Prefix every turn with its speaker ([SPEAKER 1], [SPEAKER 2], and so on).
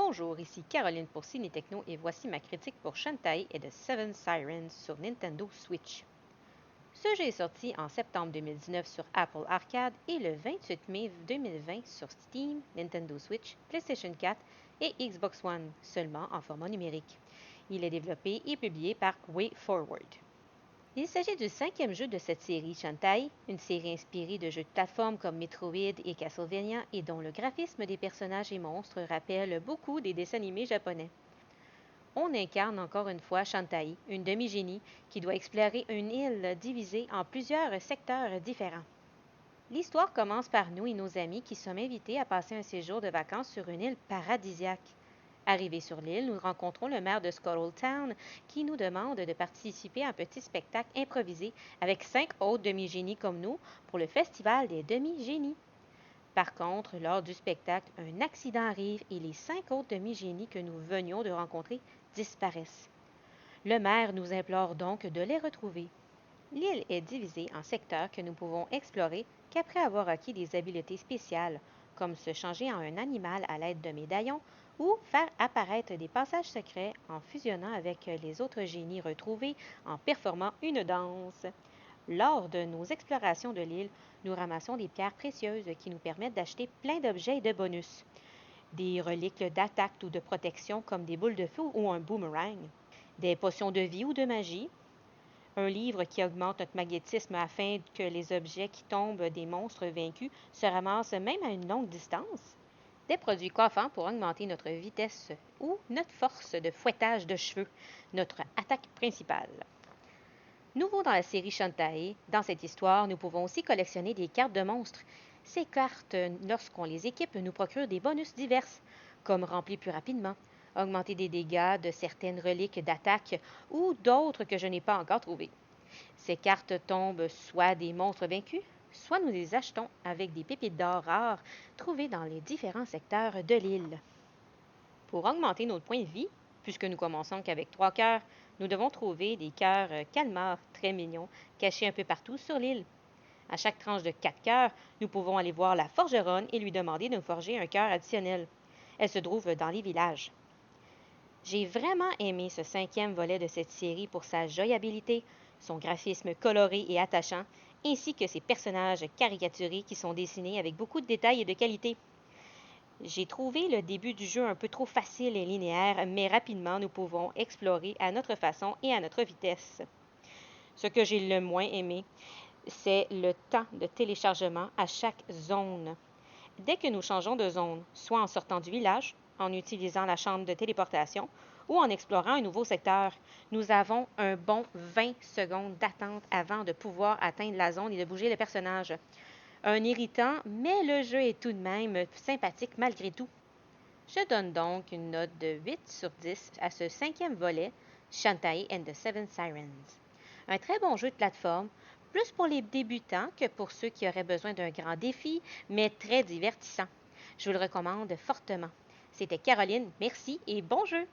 [SPEAKER 1] Bonjour, ici Caroline pour Ciné Techno et voici ma critique pour Shantae et The Seven Sirens sur Nintendo Switch. Ce jeu est sorti en septembre 2019 sur Apple Arcade et le 28 mai 2020 sur Steam, Nintendo Switch, PlayStation 4 et Xbox One, seulement en format numérique. Il est développé et publié par WayForward. Il s'agit du 5e jeu de cette série Shantae, une série inspirée de jeux de plateforme comme Metroid et Castlevania et dont le graphisme des personnages et monstres rappelle beaucoup des dessins animés japonais. On incarne encore une fois Shantae, une demi-génie qui doit explorer une île divisée en plusieurs secteurs différents. L'histoire commence par nous et nos amis qui sommes invités à passer un séjour de vacances sur une île paradisiaque. Arrivés sur l'île, nous rencontrons le maire de Scuttle Town qui nous demande de participer à un petit spectacle improvisé avec 5 autres demi-génies comme nous pour le festival des demi-génies. Par contre, lors du spectacle, un accident arrive et les 5 autres demi-génies que nous venions de rencontrer disparaissent. Le maire nous implore donc de les retrouver. L'île est divisée en secteurs que nous pouvons explorer qu'après avoir acquis des habiletés spéciales, comme se changer en un animal à l'aide de médaillons ou faire apparaître des passages secrets en fusionnant avec les autres génies retrouvés en performant une danse. Lors de nos explorations de l'île, nous ramassons des pierres précieuses qui nous permettent d'acheter plein d'objets et de bonus. Des reliques d'attaque ou de protection comme des boules de feu ou un boomerang. Des potions de vie ou de magie. Un livre qui augmente notre magnétisme afin que les objets qui tombent des monstres vaincus se ramassent même à une longue distance. Des produits coiffants pour augmenter notre vitesse ou notre force de fouettage de cheveux, notre attaque principale. Nouveau dans la série Shantae, dans cette histoire, nous pouvons aussi collectionner des cartes de monstres. Ces cartes, lorsqu'on les équipe, nous procurent des bonus divers, comme remplir plus rapidement, augmenter des dégâts de certaines reliques d'attaque ou d'autres que je n'ai pas encore trouvées. Ces cartes tombent soit des monstres vaincus, soit nous les achetons avec des pépites d'or rares trouvées dans les différents secteurs de l'île. Pour augmenter notre point de vie, puisque nous commençons qu'avec 3 cœurs, nous devons trouver des cœurs calmars très mignons cachés un peu partout sur l'île. À chaque tranche de 4 cœurs, nous pouvons aller voir la forgeronne et lui demander de nous forger un cœur additionnel. Elle se trouve dans les villages. J'ai vraiment aimé ce 5e volet de cette série pour sa joyabilité, son graphisme coloré et attachant, ainsi que ses personnages caricaturés qui sont dessinés avec beaucoup de détails et de qualité. J'ai trouvé le début du jeu un peu trop facile et linéaire, mais rapidement nous pouvons explorer à notre façon et à notre vitesse. Ce que j'ai le moins aimé, c'est le temps de téléchargement à chaque zone. Dès que nous changeons de zone, soit en sortant du village, en utilisant la chambre de téléportation ou en explorant un nouveau secteur, nous avons un bon 20 secondes d'attente avant de pouvoir atteindre la zone et de bouger le personnage. Un irritant, mais le jeu est tout de même sympathique malgré tout. Je donne donc une note de 8 sur 10 à ce 5e volet, Shantae and the Seven Sirens. Un très bon jeu de plateforme, plus pour les débutants que pour ceux qui auraient besoin d'un grand défi, mais très divertissant. Je vous le recommande fortement. C'était Caroline, merci et bon jeu!